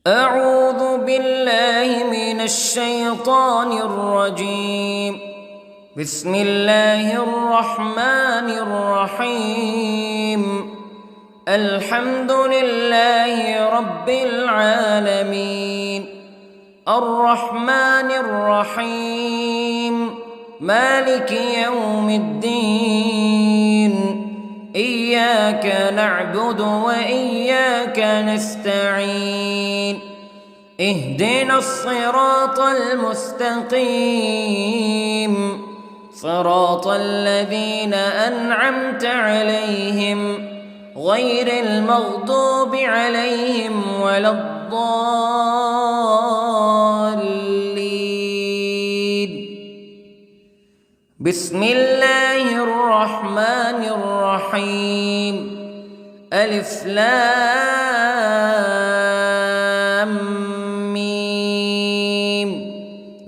أعوذ بالله من الشيطان الرجيم. بسم الله الرحمن الرحيم. الحمد لله رب العالمين، الرحمن الرحيم، مالك يوم الدين. إياك نعبد وإياك نستعين. اهدنا الصراط المستقيم، صراط الذين أنعمت عليهم غير المغضوب عليهم ولا الضالين. بسم الله الرحمن الرحيم. ألف لام ميم.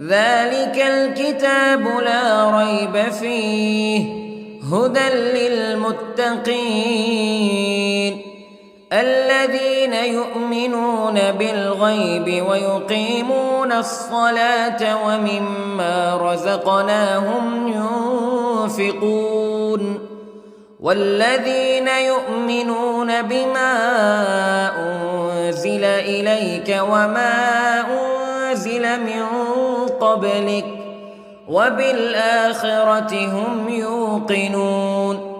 ذلك الكتاب لا ريب فيه هدى للمتقين الذين يؤمنون بالغيب ويقيمون الصلاة ومما رزقناهم ينفقون والذين يؤمنون بما أنزل إليك وما أنزل من قبلك وبالآخرة هم يوقنون.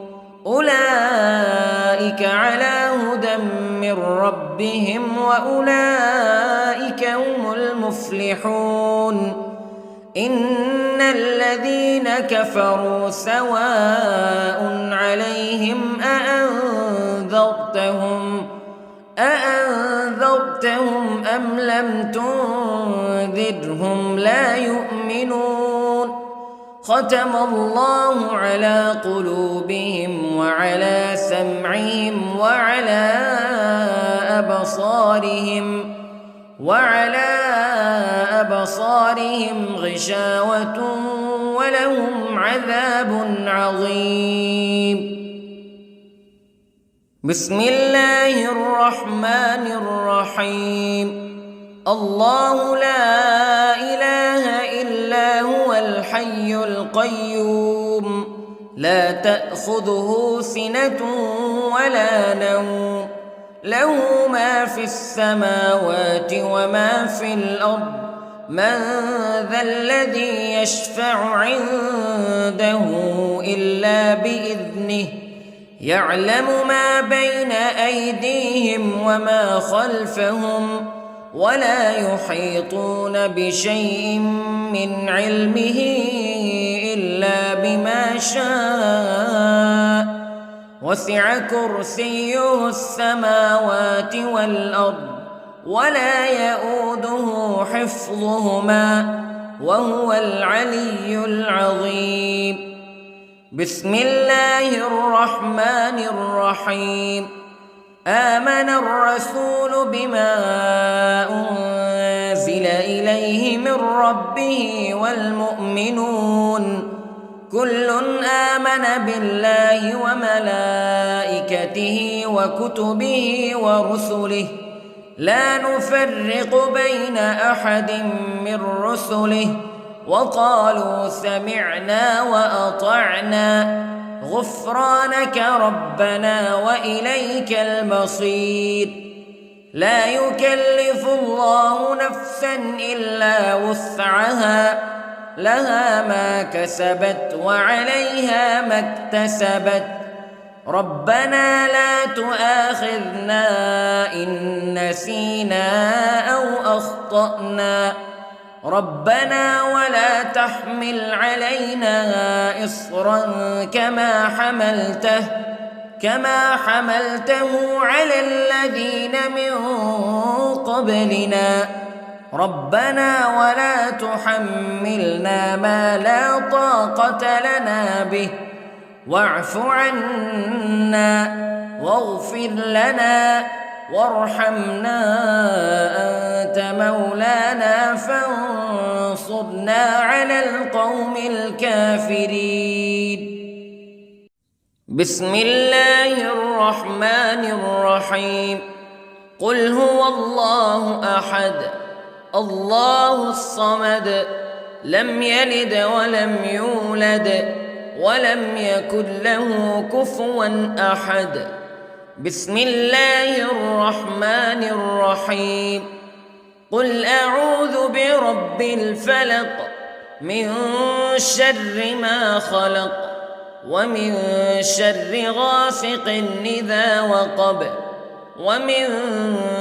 أولئك على هدى من ربهم وأولئك هم المفلحون. إن الذين كفروا سواء عليهم أأنذرتهم أم لم تنذرهم لا يؤمنون. ختم الله على قلوبهم وعلى سمعهم وعلى أبصارهم غشاوة ولهم عذاب عظيم. بسم الله الرحمن الرحيم. الله لا إله إلا هو الحي القيوم لا تأخذه سنة ولا نوم له ما في السماوات وما في الأرض. من ذا الذي يشفع عنده إلا بإذنه يعلم ما بين أيديهم وما خلفهم ولا يحيطون بشيء من علمه إلا بما شاء. وسع كرسيه السماوات والأرض ولا يؤوده حفظهما وهو العلي العظيم. بسم الله الرحمن الرحيم. آمن الرسول بما أنزل إليه من ربه والمؤمنون كل آمن بالله وملائكته وكتبه ورسله لا نفرق بين أحد من رسله وقالوا سمعنا وأطعنا غفرانك ربنا وإليك المصير. لا يكلف الله نفسا إلا وسعها لها ما كسبت وعليها ما اكتسبت. ربنا لا تؤاخذنا إن نسينا أو أخطأنا ربنا ولا تحمل علينا إصرا كما حملته على الذين من قبلنا ربنا ولا تحملنا ما لا طاقة لنا به واعف عنا واغفر لنا وارحمنا أنت مولانا فانصرنا على القوم الكافرين. بسم الله الرحمن الرحيم. قل هو الله أحد الله الصمد لم يلد ولم يولد ولم يكن له كفوا أحد. بسم الله الرحمن الرحيم. قل أعوذ برب الفلق من شر ما خلق ومن شر غاسق إذا وقب ومن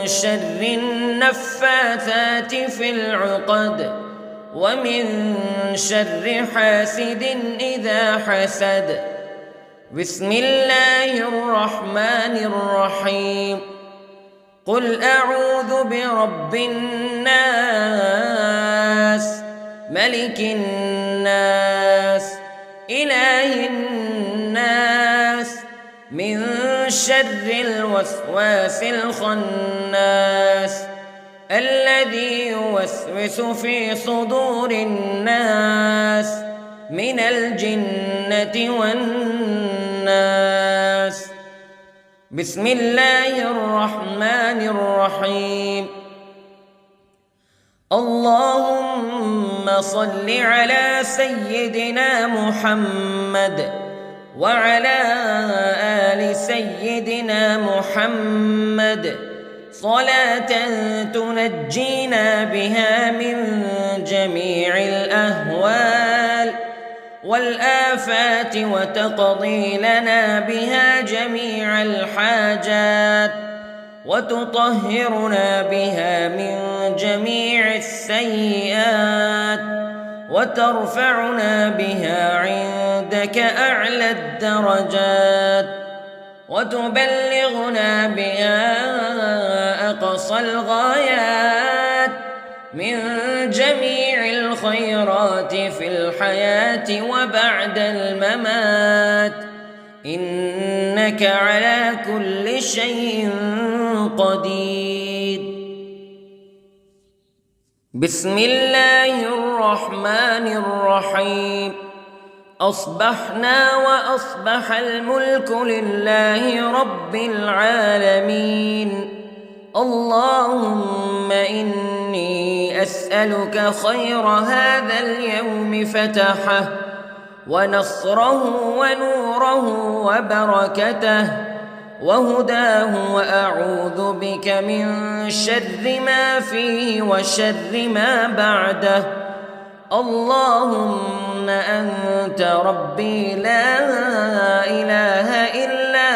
شر النفاثات في العقد ومن شر حاسد إذا حسد. بسم الله الرحمن الرحيم. قل أعوذ برب الناس ملك الناس إله الناس من شر الوسواس الخناس الذي يوسوس في صدور الناس من الجنة والناس. بسم الله الرحمن الرحيم. اللهم صل على سيدنا محمد وعلى آل سيدنا محمد صلاة تنجينا بها من جميع الأهوال والآفات وتقضي لنا بها جميع الحاجات وتطهرنا بها من جميع السيئات وترفعنا بها عندك أعلى الدرجات وتبلغنا بها أقصى الغايات من جميع الخيرات في الحياة وبعد الممات إنك على كل شيء قدير. بسم الله الرحمن الرحيم. أصبحنا وأصبح الملك لله رب العالمين. اللهم إني أسألك خير هذا اليوم فتحه ونصره ونوره وبركته وهداه وأعوذ بك من شر ما فيه وشر ما بعده. اللهم أنت ربي لا إله إلا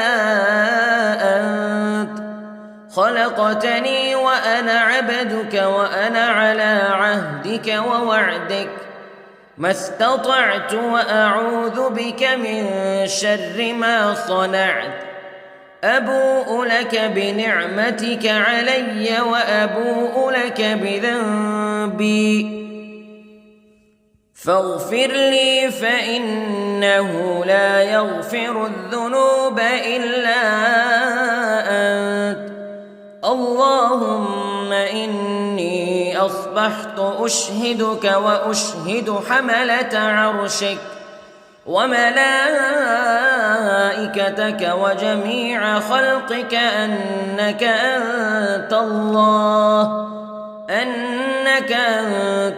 أنت خلقتني وأنا عبدك وأنا على عهدك ووعدك ما استطعت وأعوذ بك من شر ما صنعت. أبوء لك بنعمتك علي وأبوء لك بذنبي فاغفر لي فإنه لا يغفر الذنوب إلا أنت. اللهم إني أصبحت أشهدك وأشهد حملة عرشك وملائكتك وجميع خلقك أنك أنت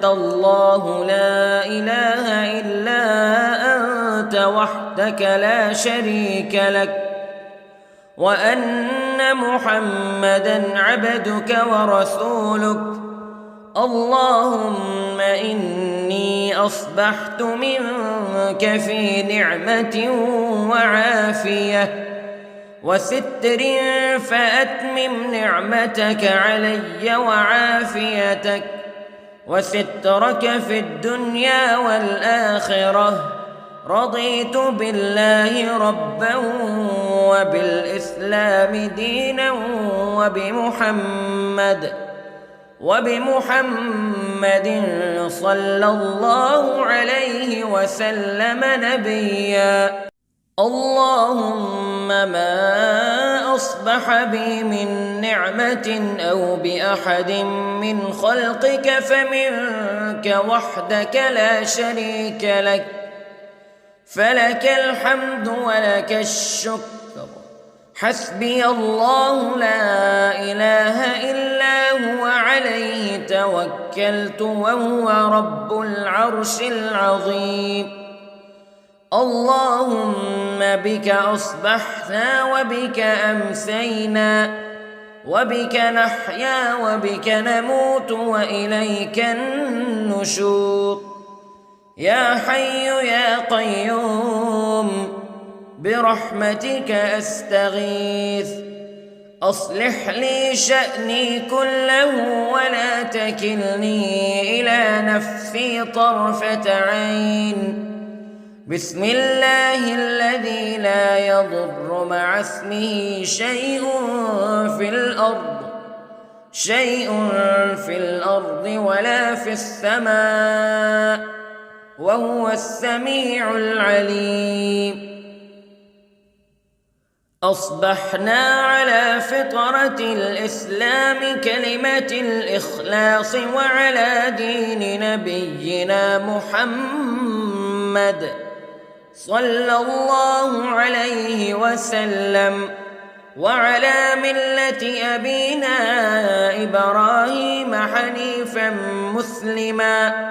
الله لا إله إلا أنت وحدك لا شريك لك وأن محمدًا عبدك ورسولك. اللهم إني أصبحت منك في نعمة وعافية وستر فأتمم نعمتك علي وعافيتك وسترك في الدنيا والآخرة. رضيت بالله ربا وبالإسلام دينا وبمحمد صلى الله عليه وسلم نبيا. اللهم ما أصبح بي من نعمة أو بأحد من خلقك فمنك وحدك لا شريك لك فلك الحمد ولك الشكر حسبي الله لا إله إلا هو عليه توكلت وهو رب العرش العظيم. اللهم بك أصبحنا وبك أمسينا وبك نحيا وبك نموت وإليك النشور. يا حي يا قيوم برحمتك أستغيث، أصلح لي شأني كله ولا تكلني إلى نفسي طرفة عين. بسم الله الذي لا يضر مع اسمه شيء في الأرض ولا في السماء وهو السميع العليم. أصبحنا على فطرة الإسلام كلمة الإخلاص وعلى دين نبينا محمد صلى الله عليه وسلم وعلى ملة أبينا إبراهيم حنيفا مسلما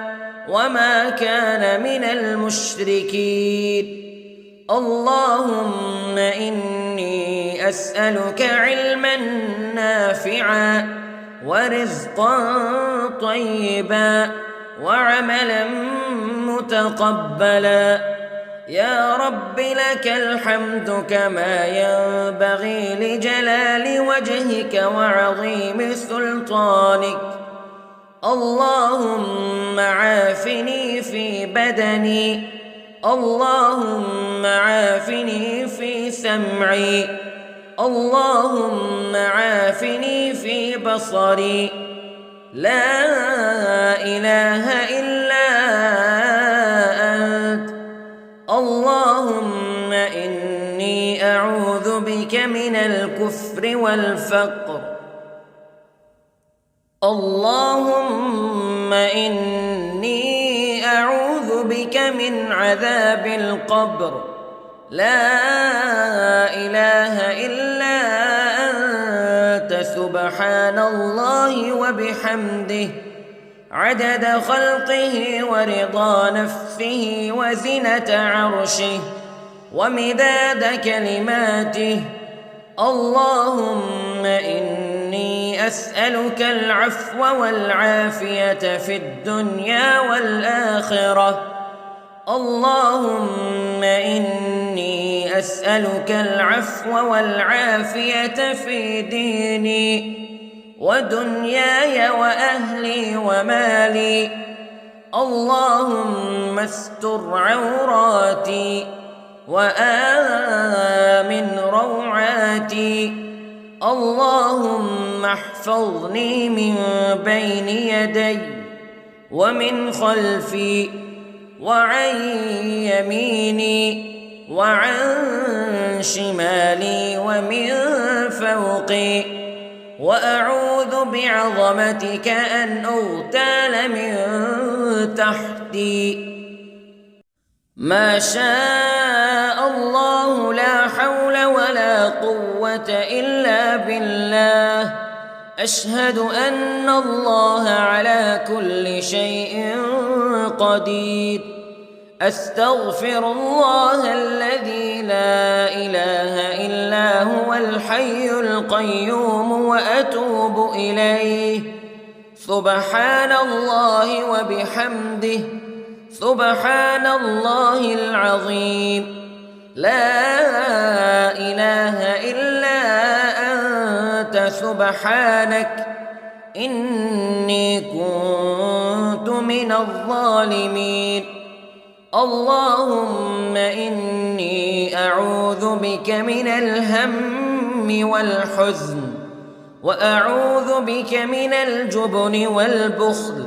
وما كان من المشركين. اللهم إني أسألك علما نافعا ورزقا طيبا وعملا متقبلا. يا رب لك الحمد كما ينبغي لجلال وجهك وعظيم سلطانك. اللهم عافني في بدني، اللهم عافني في سمعي، اللهم عافني في بصري. لا إله إلا أنت. اللهم إني أعوذ بك من الكفر والفقر. اللهم إني أعوذ بك من عذاب القبر. لا إله إلا أنت سبحان الله وبحمده عدد خلقه ورضا نفسه وزنة عرشه ومداد كلماته. اللهم إني أسألك العفو والعافية في الدنيا والآخرة. اللهم إني أسألك العفو والعافية في ديني ودنياي وأهلي ومالي. اللهم استر عوراتي وآمن روعاتي. اللهم احفظني من بين يدي ومن خلفي وعن يميني وعن شمالي ومن فوقي، وأعوذ بعظمتك أن أغتال من تحتي. ما شاء الله لا حول ولا قوة إلا بالله. أشهد أن الله على كل شيء قدير. أستغفر الله الذي لا إله إلا هو الحي القيوم وأتوب إليه. سبحان الله وبحمده سبحان الله العظيم. لا إله إلا أنت سبحانك إني كنت من الظالمين. اللهم إني أعوذ بك من الهم والحزن، وأعوذ بك من الجبن والبخل،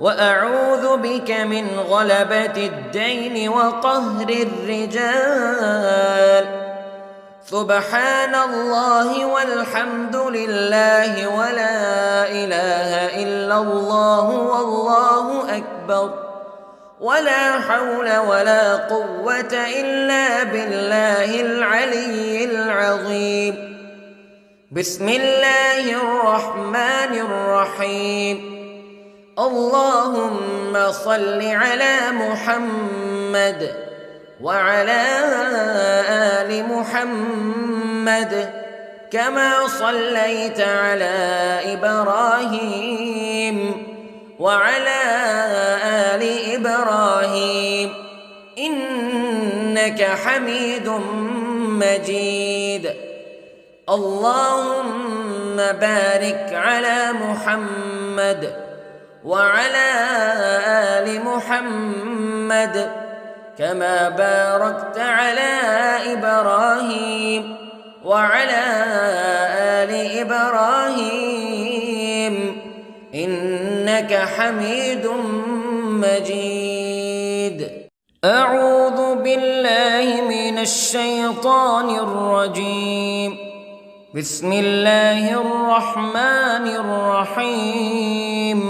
وأعوذ بك من غلبة الدين وقهر الرجال. سبحان الله والحمد لله ولا إله إلا الله والله أكبر. ولا حول ولا قوة إلا بالله العلي العظيم. بسم الله الرحمن الرحيم. اللهم صل على محمد وعلى آل محمد كما صليت على إبراهيم وعلى آل إبراهيم إنك حميد مجيد. اللهم بارك على محمد وعلى آل محمد كما باركت على إبراهيم وعلى آل إبراهيم إنك حميد مجيد. أعوذ بالله من الشيطان الرجيم. بسم الله الرحمن الرحيم.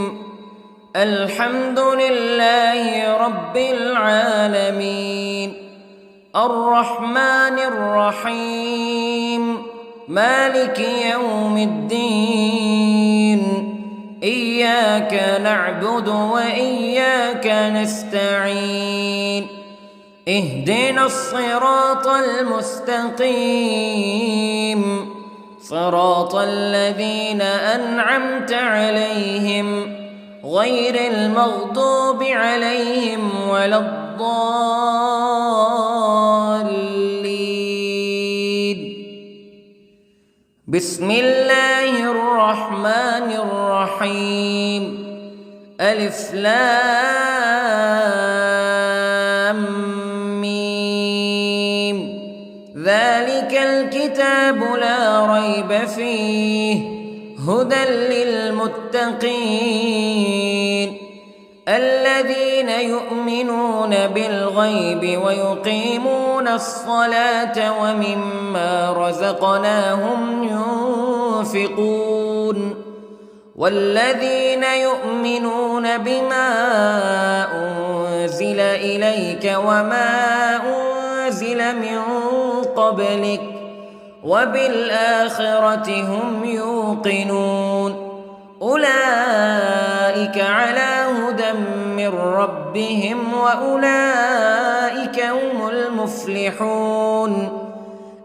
الحمد لله رب العالمين الرحمن الرحيم مالك يوم الدين إياك نعبد وإياك نستعين اهدنا الصراط المستقيم صراط الذين أنعمت عليهم غير المغضوب عليهم ولا الضالين. بسم الله الرحمن الرحيم. ألف لام ميم ذلك الكتاب لا ريب فيه هدى للمتقين الذين يؤمنون بالغيب ويقيمون الصلاة ومما رزقناهم ينفقون والذين يؤمنون بما أنزل إليك وما أنزل من قبلك وبالآخرة هم يوقنون أولئك على هدى من ربهم وأولئك هم المفلحون.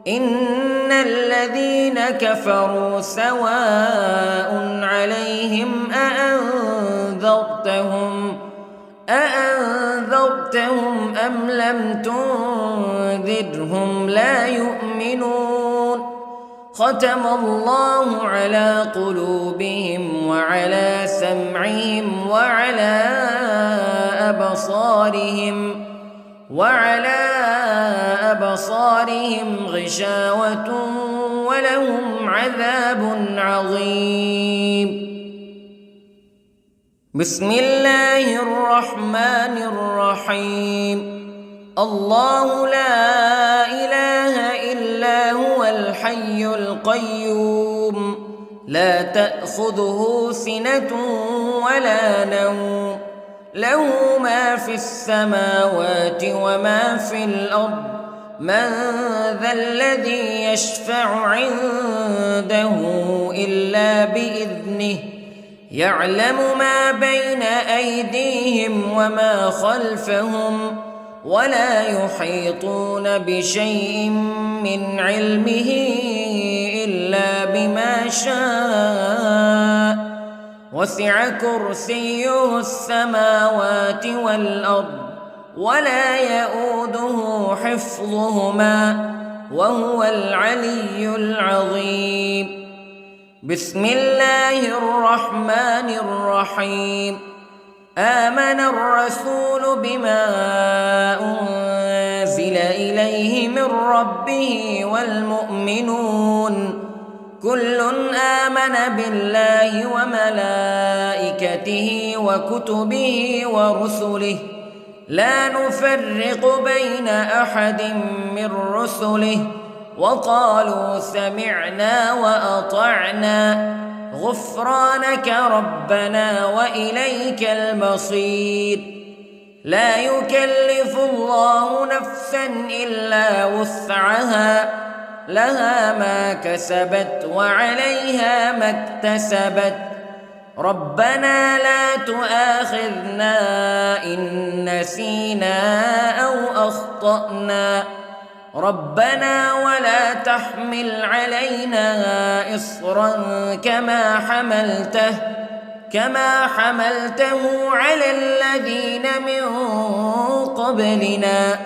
إن الذين كفروا سواء عليهم أأنذرتهم أم لم تنذرهم لا يؤمنون. ختم الله على قلوبهم وعلى سمعهم وعلى أبصارهم غشاوة ولهم عذاب عظيم. بسم الله الرحمن الرحيم. الله لا إله إلا هو الحي القيوم لا تأخذه سنة ولا نوم له ما في السماوات وما في الأرض من ذا الذي يشفع عنده إلا بإذنه يعلم ما بين أيديهم وما خلفهم ولا يحيطون بشيء من علمه إلا بما شاء وسع كرسيه السماوات والأرض ولا يؤوده حفظهما وهو العلي العظيم. بسم الله الرحمن الرحيم. آمن الرسول بما أنزل إليه من ربه والمؤمنون كل آمن بالله وملائكته وكتبه ورسله لا نفرق بين أحد من رسله وقالوا سمعنا وأطعنا غفرانك ربنا وإليك المصير. لا يكلف الله نفسا إلا وسعها لها ما كسبت وعليها ما اكتسبت ربنا لا تؤاخذنا إن نسينا أو أخطأنا ربنا ولا تحمل علينا إصرا كما حملته على الذين من قبلنا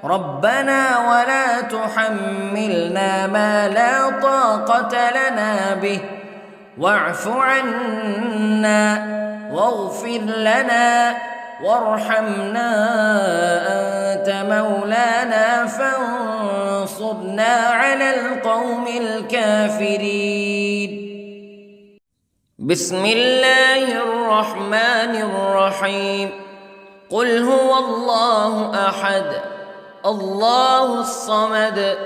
ربنا ولا تحملنا ما لا طاقة لنا به واعف عنا واغفر لنا وارحمنا أنت مولانا فانصرنا على القوم الكافرين. بسم الله الرحمن الرحيم. قل هو الله أحد الله الصمد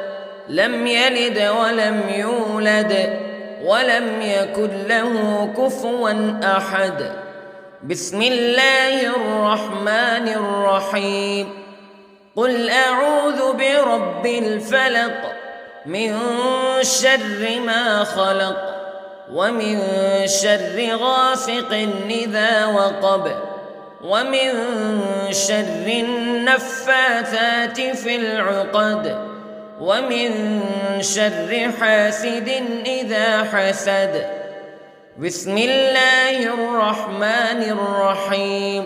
لم يلد ولم يولد ولم يكن له كفوا أحد. بسم الله الرحمن الرحيم. قل أعوذ برب الفلق من شر ما خلق ومن شر غاسق إذا وقب ومن شر النفاثات في العقد ومن شر حاسد إذا حسد. بسم الله الرحمن الرحيم.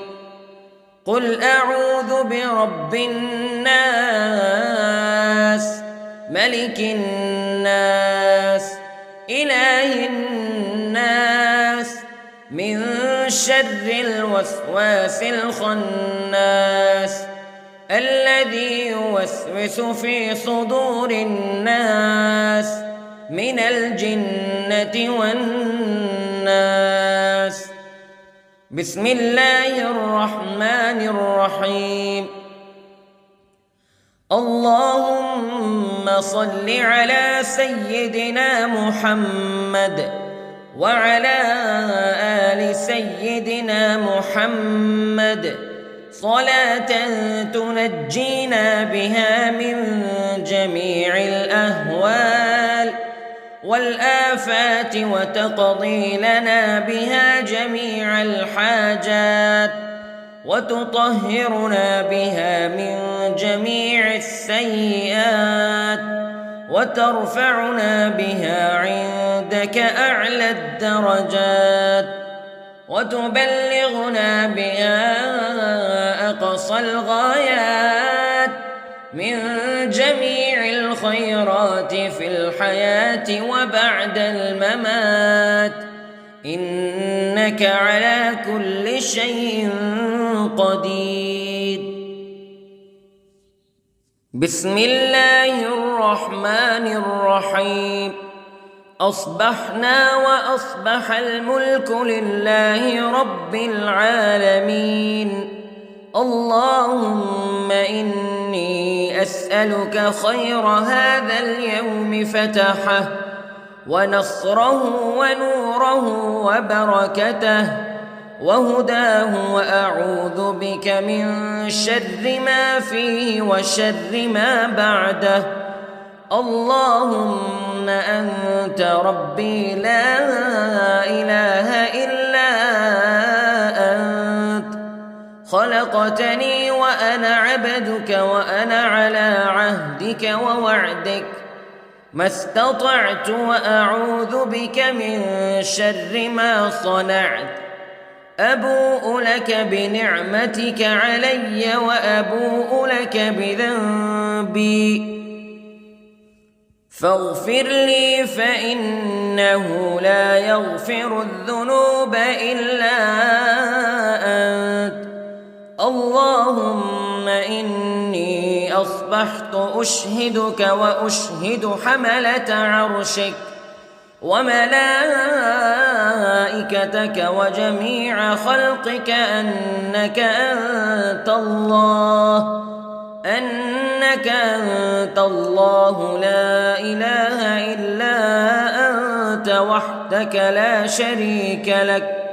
قل أعوذ برب الناس ملك الناس إله الناس من شر الوسواس الخناس الذي يوسوس في صدور الناس من الجنة والناس. بسم الله الرحمن الرحيم. اللهم صل على سيدنا محمد وعلى آل سيدنا محمد صلاة تنجينا بها من جميع الأهوال والآفات وتقضي لنا بها جميع الحاجات وتطهرنا بها من جميع السيئات وترفعنا بها عندك أعلى الدرجات وتبلغنا بها أقصى الغايات من جميع الخيرات في الحياة وبعد الممات إنك على كل شيء قدير. بسم الله الرحمن الرحيم. أصبحنا وأصبح الملك لله رب العالمين. اللهم إني أسألك خير هذا اليوم فتحه ونصره ونوره وبركته وهداه وأعوذ بك من شر ما فيه وشر ما بعده. اللهم أنت ربي لا إله إلا أنت خلقتني وأنا عبدك وأنا على عهدك ووعدك ما استطعت وأعوذ بك من شر ما صنعت. أبوء لك بنعمتك علي وأبوء لك بذنبي فاغفر لي فإنه لا يغفر الذنوب إلا أنت. اللهم إني أصبحت أشهدك وأشهد حملة عرشك وملائكتك وجميع خلقك أنك أنت الله لا إله إلا أنت وحدك لا شريك لك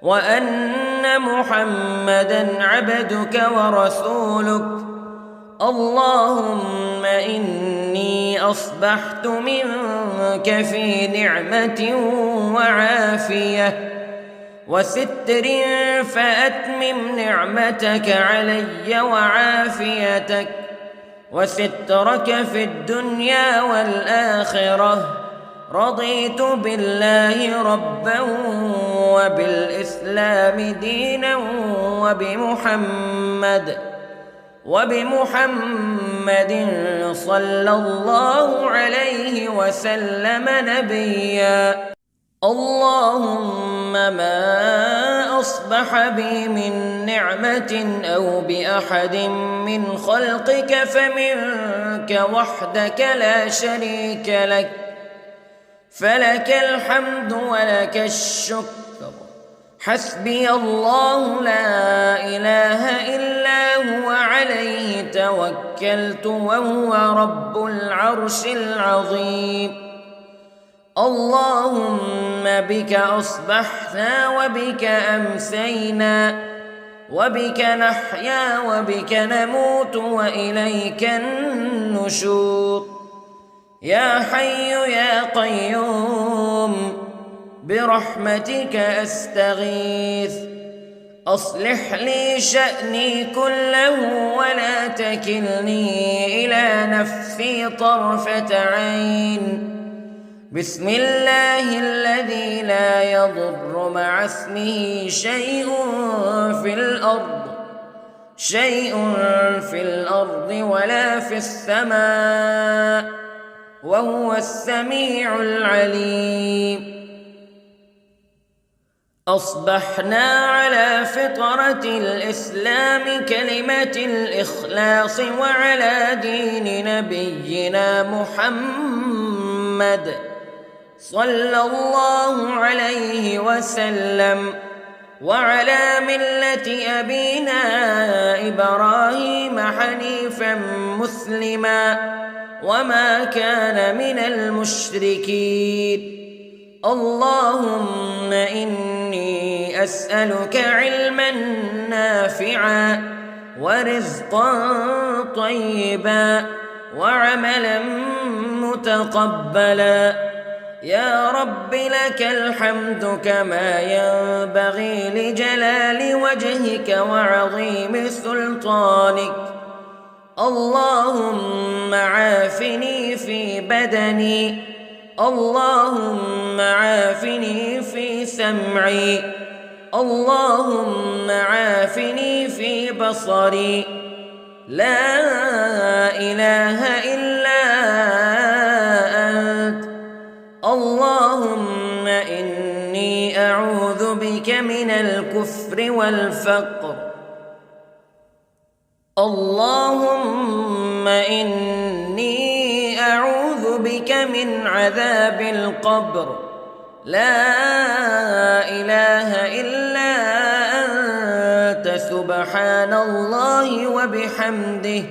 وأن أن محمدًا عبدك ورسولك. اللهم إني أصبحت منك في نعمة وعافية وستر، فأتمم نعمتك علي وعافيتك وسترك في الدنيا والآخرة. رضيت بالله ربا وبالإسلام دينا وبمحمد صلى الله عليه وسلم نبيا. اللهم ما أصبح بي من نعمة أو بأحد من خلقك فمنك وحدك لا شريك لك، فلك الحمد ولك الشكر. حسبي الله لا إله إلا هو، عليه توكلت وهو رب العرش العظيم. اللهم بك أصبحنا وبك أمسينا وبك نحيا وبك نموت وإليك النشور. يا حي يا قيوم برحمتك أستغيث، أصلح لي شأني كله ولا تكلني إلى نفسي طرفة عين. بسم الله الذي لا يضر مع اسمه شيء في الأرض ولا في السماء، وهو السميع العليم. أصبحنا على فطرة الإسلام كلمة الإخلاص وعلى دين نبينا محمد صلى الله عليه وسلم، وعلى ملة أبينا إبراهيم حنيفا مسلما وما كان من المشركين. اللهم إني أسألك علما نافعا ورزقا طيبا وعملا متقبلا. يا رب لك الحمد كما ينبغي لجلال وجهك وعظيم سلطانك. اللهم عافني في بدني، اللهم عافني في سمعي، اللهم عافني في بصري. لا إله إلا أنت. اللهم إني أعوذ بك من الكفر والفقر. اللهم إني أعوذ بك من عذاب القبر. لا إله إلا أنت، سبحان الله وبحمده،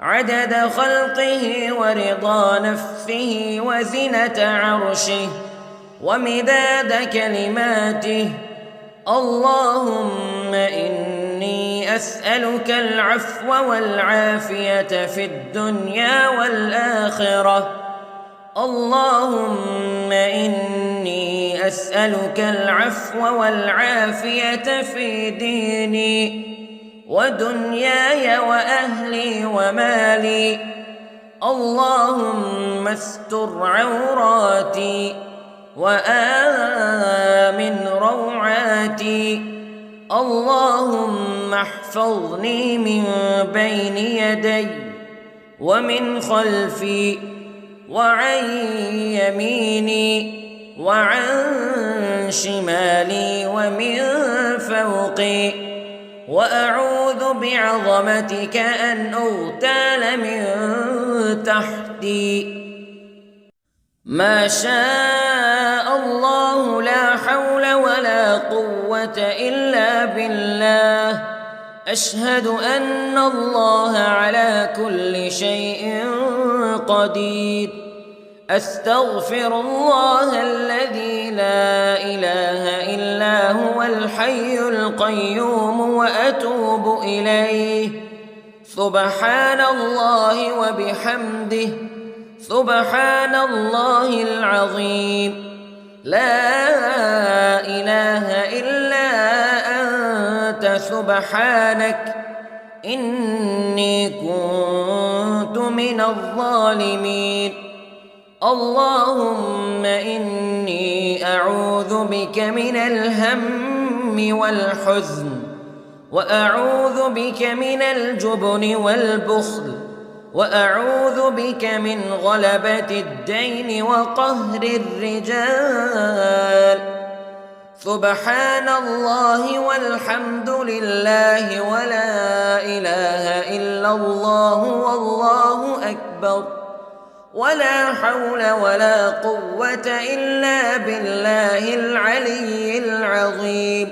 عدد خلقه ورضا نفسه وزنة عرشه ومداد كلماته. اللهم إني أسألك العفو والعافية في الدنيا والآخرة. اللهم إني أسألك العفو والعافية في ديني ودنياي وأهلي ومالي. اللهم استر عوراتي وآمن روعاتي. اللهم احفظني من بين يدي ومن خلفي وعن يميني وعن شمالي ومن فوقي، وأعوذ بعظمتك أن أغتال من تحتي. ما شاء الله لا حول ولا قوة إلا بالله. أشهد أن الله على كل شيء قدير. أستغفر الله الذي لا إله إلا هو الحي القيوم وأتوب إليه. سبحان الله وبحمده، سبحان الله العظيم. لا إله إلا أنت سبحانك إني كنت من الظالمين. اللهم إني أعوذ بك من الهم والحزن، وأعوذ بك من الجبن والبخل، وأعوذ بك من غلبة الدين وقهر الرجال. سبحان الله والحمد لله ولا إله إلا الله والله أكبر، ولا حول ولا قوة إلا بالله العلي العظيم.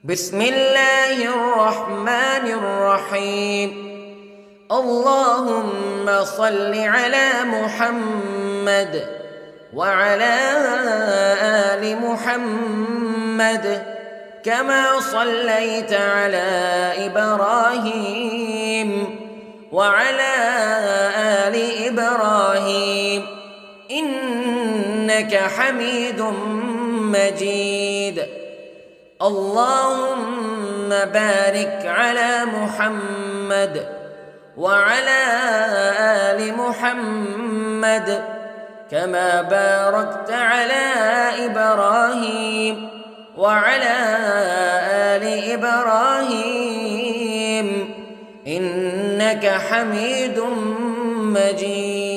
بسم الله الرحمن الرحيم. اللهم صل على محمد وعلى آل محمد كما صليت على إبراهيم وعلى آل إبراهيم إنك حميد مجيد. اللهم بارك على محمد وعلى آل محمد كما باركت على إبراهيم وعلى آل إبراهيم إنك حميد مجيد.